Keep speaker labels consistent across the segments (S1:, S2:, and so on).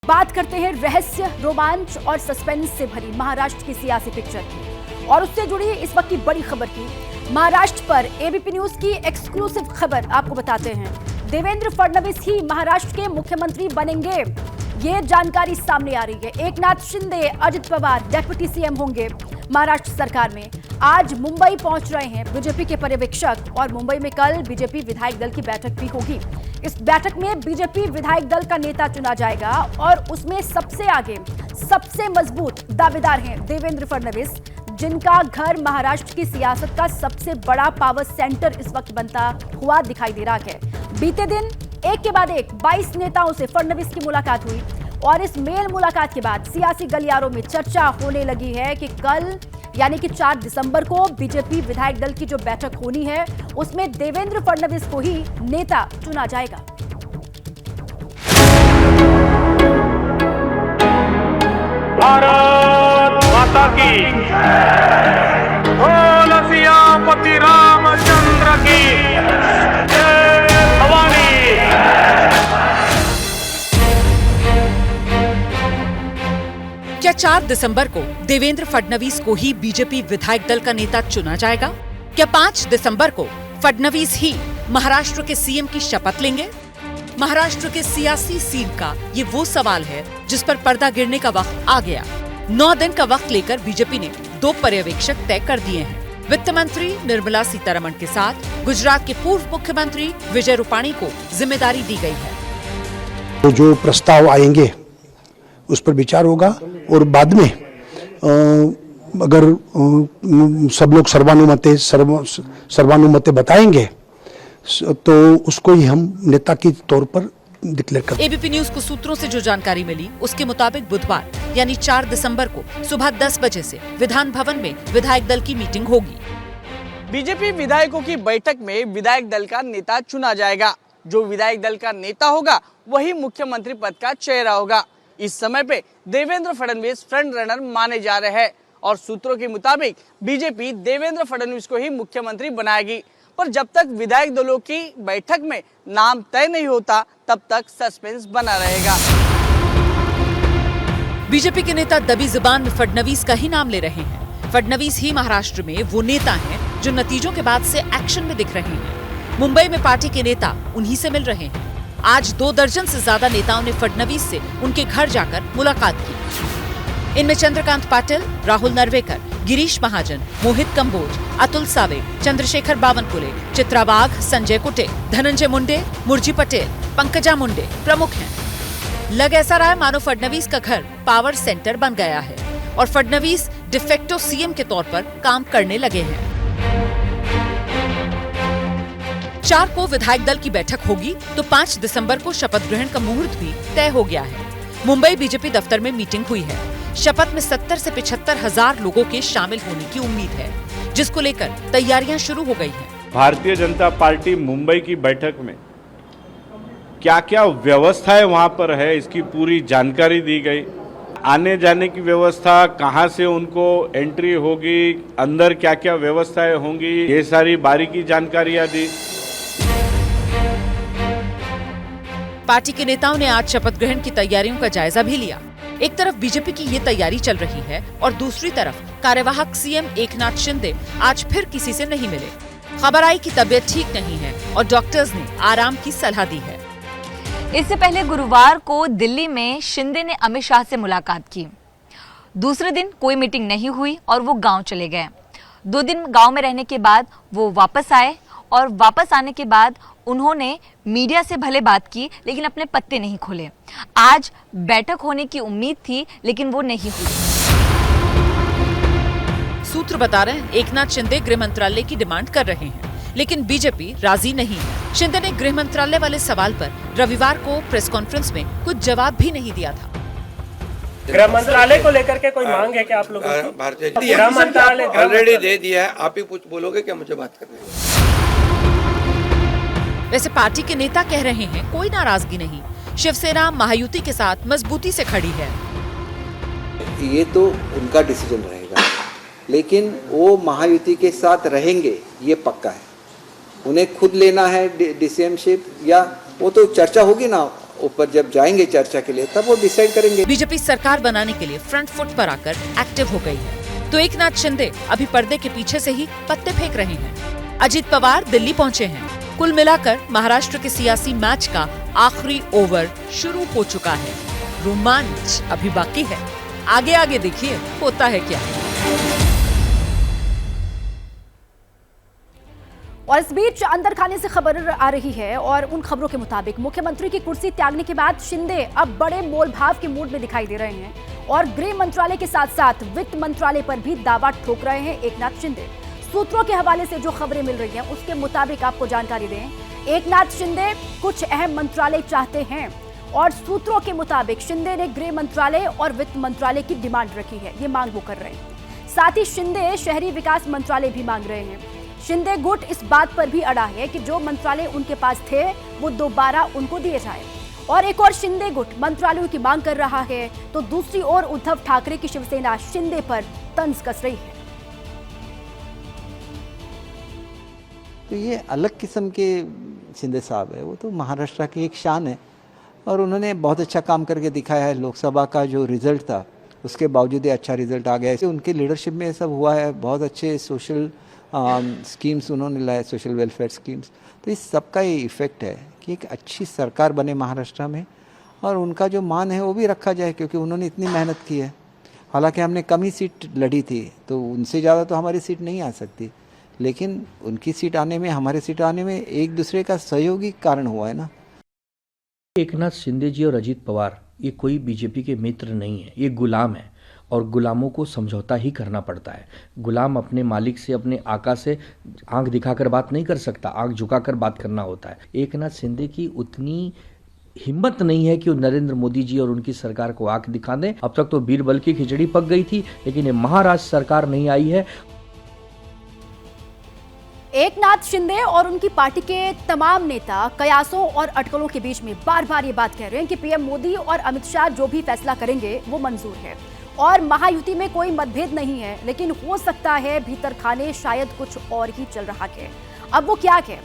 S1: बात करते हैं रहस्य, रोमांच और सस्पेंस से भरी महाराष्ट्र की सियासी पिक्चर की और उससे जुड़ी इस वक्त की बड़ी खबर की। महाराष्ट्र पर एबीपी न्यूज की एक्सक्लूसिव खबर आपको बताते हैं। देवेंद्र फडणवीस ही महाराष्ट्र के मुख्यमंत्री बनेंगे, ये जानकारी सामने आ रही है। एकनाथ शिंदे, अजित पवार डेप्यूटी सीएम होंगे महाराष्ट्र सरकार में। आज मुंबई पहुंच रहे हैं बीजेपी के पर्यवेक्षक और मुंबई में कल बीजेपी विधायक दल की बैठक भी होगी। इस बैठक में बीजेपी विधायक दल का नेता चुना जाएगा और उसमें सबसे आगे, सबसे मजबूत दावेदार हैं देवेंद्र फडणवीस, जिनका घर महाराष्ट्र की सियासत का सबसे बड़ा पावर सेंटर इस वक्त बनता हुआ दिखाई दे रहा है। बीते दिन एक के बाद एक 22 नेताओं से फडणवीस की मुलाकात हुई और इस मेल मुलाकात के बाद सियासी गलियारों में चर्चा होने लगी है कि कल यानी कि 4 दिसंबर को बीजेपी विधायक दल की जो बैठक होनी है उसमें देवेंद्र फडणवीस को ही नेता चुना जाएगा।
S2: भारत माता की बोल सियापति रामचंद्र की जय भवानी।
S3: क्या 4 दिसंबर को देवेंद्र फडणवीस को ही बीजेपी विधायक दल का नेता चुना जाएगा? क्या 5 दिसंबर को फडणवीस ही महाराष्ट्र के सीएम की शपथ लेंगे? महाराष्ट्र के सियासी सीन का ये वो सवाल है जिस पर पर्दा गिरने का वक्त आ गया। 9 दिन का वक्त लेकर बीजेपी ने 2 पर्यवेक्षक तय कर दिए हैं। वित्त मंत्री निर्मला सीतारमण के साथ गुजरात के पूर्व मुख्यमंत्री विजय रूपाणी को जिम्मेदारी दी गई है।
S4: तो जो प्रस्ताव आएंगे उस पर विचार होगा और बाद में अगर सब लोग सर्वानुमते बताएंगे तो उसको ही हम नेता के तौर पर डिक्लेयर कर।
S3: एबीपी न्यूज को सूत्रों से जो जानकारी मिली उसके मुताबिक बुधवार यानी 4 दिसंबर को सुबह 10 बजे से विधान भवन में विधायक दल की मीटिंग होगी।
S5: बीजेपी विधायकों की बैठक में विधायक दल का नेता चुना जाएगा। जो विधायक दल का नेता होगा वही मुख्यमंत्री पद का चेहरा होगा। इस समय पे देवेंद्र फडणवीस फ्रंट रनर माने जा रहे हैं और सूत्रों के मुताबिक बीजेपी देवेंद्र फडणवीस को ही मुख्यमंत्री बनाएगी। पर जब तक विधायक दलों की बैठक में नाम तय नहीं होता तब तक सस्पेंस बना रहेगा।
S3: बीजेपी के नेता दबी जुबान में फडणवीस का ही नाम ले रहे हैं। फडणवीस ही महाराष्ट्र में वो नेता हैं जो नतीजों के बाद से एक्शन में दिख रहे हैं। मुंबई में पार्टी के नेता उन्हीं से मिल रहे हैं। आज 2 दर्जन से ज्यादा नेताओं ने फडणवीस से उनके घर जाकर मुलाकात की। इनमें चंद्रकांत पाटिल, राहुल नरवेकर, गिरीश महाजन, मोहित कंबोज, अतुल सावे, चंद्रशेखर बावनकुले, चित्रा वाघ, संजय कुटे, धनंजय मुंडे, मुरजी पटेल, पंकजा मुंडे प्रमुख हैं। लग ऐसा रहा है मानो फडणवीस का घर पावर सेंटर बन गया है और फडणवीस डिफेक्टो सीएम के तौर पर काम करने लगे हैं। 4 को विधायक दल की बैठक होगी तो 5 दिसंबर को शपथ ग्रहण का मुहूर्त भी तय हो गया है। मुंबई बीजेपी दफ्तर में मीटिंग हुई है। शपथ में 70 से 75 हजार लोगों के शामिल होने की उम्मीद है, जिसको लेकर तैयारियां शुरू हो गई हैं।
S2: भारतीय जनता पार्टी मुंबई की बैठक में क्या क्या व्यवस्थाएं वहां पर है इसकी पूरी जानकारी दी गई। आने जाने की व्यवस्था, कहां से उनको एंट्री होगी, अंदर क्या क्या व्यवस्थाएं होंगी, ये सारी बारीकी जानकारियां दी।
S3: पार्टी के नेताओं ने आज शपथ ग्रहण की तैयारियों का जायजा भी लिया। एक तरफ बीजेपी की ये तैयारी चल रही है और दूसरी तरफ कार्यवाहक सीएम एकनाथ शिंदे आज फिर किसी से नहीं मिले। खबर आई कि तबीयत ठीक नहीं है और डॉक्टर्स ने आराम की सलाह दी है।
S6: इससे पहले गुरुवार को दिल्ली में शिंदे ने अमित शाह से मुलाकात की। दूसरे दिन कोई मीटिंग नहीं हुई और वो गांव चले गए। 2 दिन गांव में रहने के बाद वो वापस आए और वापस आने के बाद उन्होंने मीडिया से भले बात की लेकिन अपने पत्ते नहीं खोले। आज बैठक होने की उम्मीद थी लेकिन वो नहीं हुई।
S3: सूत्र बता रहे हैं एकनाथ शिंदे गृह मंत्रालय की डिमांड कर रहे हैं लेकिन बीजेपी राजी नहीं है। शिंदे ने गृह मंत्रालय वाले सवाल पर रविवार को प्रेस कॉन्फ्रेंस में कुछ जवाब भी नहीं दिया था।
S7: गृह मंत्रालय को लेकर के कोई मांग है क्या आप लोगों की?
S8: भारतीय
S7: गृह मंत्रालय
S8: ऑलरेडी दे दिया है, आप ही कुछ बोलोगे क्या? मुझे बात करनी है।
S3: वैसे पार्टी के नेता कह रहे हैं कोई नाराजगी नहीं, शिवसेना महायुति के साथ मजबूती से खड़ी है।
S9: ये तो उनका डिसीजन रहेगा, लेकिन वो महायुति के साथ रहेंगे ये पक्का है। उन्हें खुद लेना है डीसीएमशिप या वो तो चर्चा होगी ना ऊपर जब जाएंगे चर्चा के लिए तब वो डिसाइड करेंगे।
S3: बीजेपी सरकार बनाने के लिए फ्रंट फुट पर आकर एक्टिव हो गई है, तो एकनाथ शिंदे अभी पर्दे के पीछे से ही पत्ते फेंक रहे हैं। अजित पवार दिल्ली पहुंचे हैं। कुल मिलाकर महाराष्ट्र के सियासी मैच का आखिरी ओवर शुरू हो चुका है। रोमांच अभी बाकी है। आगे आगे देखिए होता है क्या।
S1: और इस बीच अंदर खाने से खबर आ रही है और उन खबरों के मुताबिक मुख्यमंत्री की कुर्सी त्यागने के बाद शिंदे अब बड़े मोलभाव के मूड में दिखाई दे रहे हैं और गृह मंत्रालय के साथ साथ वित्त मंत्रालय पर भी दावा ठोक रहे हैं एकनाथ शिंदे। सूत्रों के हवाले से जो खबरें मिल रही हैं उसके मुताबिक आपको जानकारी दें, एकनाथ शिंदे कुछ अहम मंत्रालय चाहते हैं और सूत्रों के मुताबिक शिंदे ने गृह मंत्रालय और वित्त मंत्रालय की डिमांड रखी है। ये मांग वो कर रहे हैं। साथ ही शिंदे शहरी विकास मंत्रालय भी मांग रहे हैं। शिंदे गुट इस बात पर भी अड़ा है कि जो मंत्रालय उनके पास थे वो दोबारा उनको दिए जाए। और एक और शिंदे गुट मंत्रालयों की मांग कर रहा है तो दूसरी ओर उद्धव ठाकरे की शिवसेना शिंदे पर तंज कस रही है।
S9: तो ये अलग किस्म के शिंदे साहब है, वो तो महाराष्ट्र की एक शान है और उन्होंने बहुत अच्छा काम करके दिखाया है। लोकसभा का जो रिजल्ट था उसके बावजूद अच्छा रिजल्ट आ गया है। उनके लीडरशिप में सब हुआ है। बहुत अच्छे सोशल स्कीम्स उन्होंने लाए, सोशल वेलफेयर स्कीम्स। तो इस सब का ये इफ़ेक्ट है कि एक अच्छी सरकार बने महाराष्ट्र में और उनका जो मान है वो भी रखा जाए, क्योंकि उन्होंने इतनी मेहनत की है। हालांकि हमने कम ही सीट लड़ी थी तो उनसे ज़्यादा तो हमारी सीट नहीं आ सकती, लेकिन उनकी सीट आने में, हमारे सीट आने में एक दूसरे का सहयोगी कारण हुआ है ना।
S10: एकनाथ शिंदे जी और अजित पवार ये कोई बीजेपी के मित्र नहीं है, ये गुलाम है और गुलामों को समझौता ही करना पड़ता है। गुलाम अपने मालिक से, अपने आका से आंख दिखाकर बात नहीं कर सकता, आंख झुकाकर बात करना होता है। एकनाथ शिंदे की उतनी हिम्मत नहीं है कि वो नरेंद्र मोदी जी और उनकी सरकार को आंख दिखा दें। अब तक तो बीरबल की खिचड़ी पक गई थी, लेकिन ये महाराष्ट्र सरकार नहीं आई है।
S1: एकनाथ शिंदे और उनकी पार्टी के तमाम नेता कयासों और अटकलों के बीच में बार बार ये बात कह रहे हैं कि पीएम मोदी और अमित शाह जो भी फैसला करेंगे वो मंजूर है और महायुति में कोई मतभेद नहीं है, लेकिन हो सकता है भीतर खाने शायद कुछ और ही चल रहा है। अब वो क्या है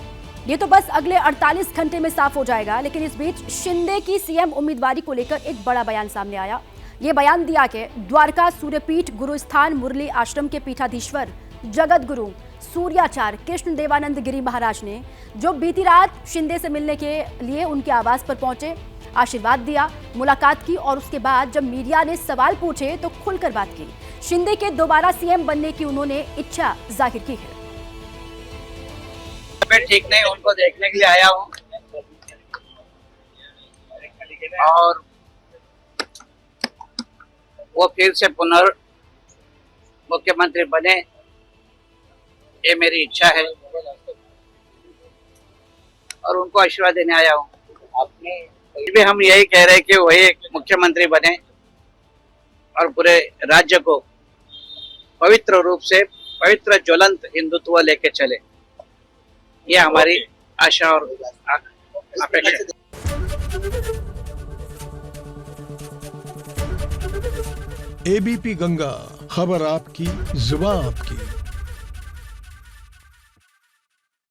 S1: ये तो बस अगले 48 घंटे में साफ हो जाएगा। लेकिन इस बीच शिंदे की सीएम उम्मीदवारी को लेकर एक बड़ा बयान सामने आया। ये बयान दिया कि द्वारका सूर्यपीठ गुरुस्थान मुरली आश्रम के पीठाधीश्वर जगत गुरु सूर्याचार्य कृष्ण देवानंद गिरी महाराज ने, जो बीती रात शिंदे से मिलने के लिए उनके आवास पर पहुंचे, आशीर्वाद दिया, मुलाकात की और उसके बाद जब मीडिया ने सवाल पूछे तो खुलकर बात की। शिंदे के दोबारा सीएम बनने की उन्होंने इच्छा जाहिर की है।
S11: मैं ठीक नहीं, उनको देखने के लिए आया हूँ और वो फिर से मुख्यमंत्री बने, ये मेरी इच्छा है और उनको आशीर्वाद देने आया हूँ। भी हम यही कह रहे हैं कि वही मुख्यमंत्री बने और पूरे राज्य को पवित्र रूप से, पवित्र ज्वलंत हिंदुत्व लेके चले, ये हमारी आशा और अपेक्षा है।
S12: एबीपी गंगा, खबर आपकी, जुबान आपकी।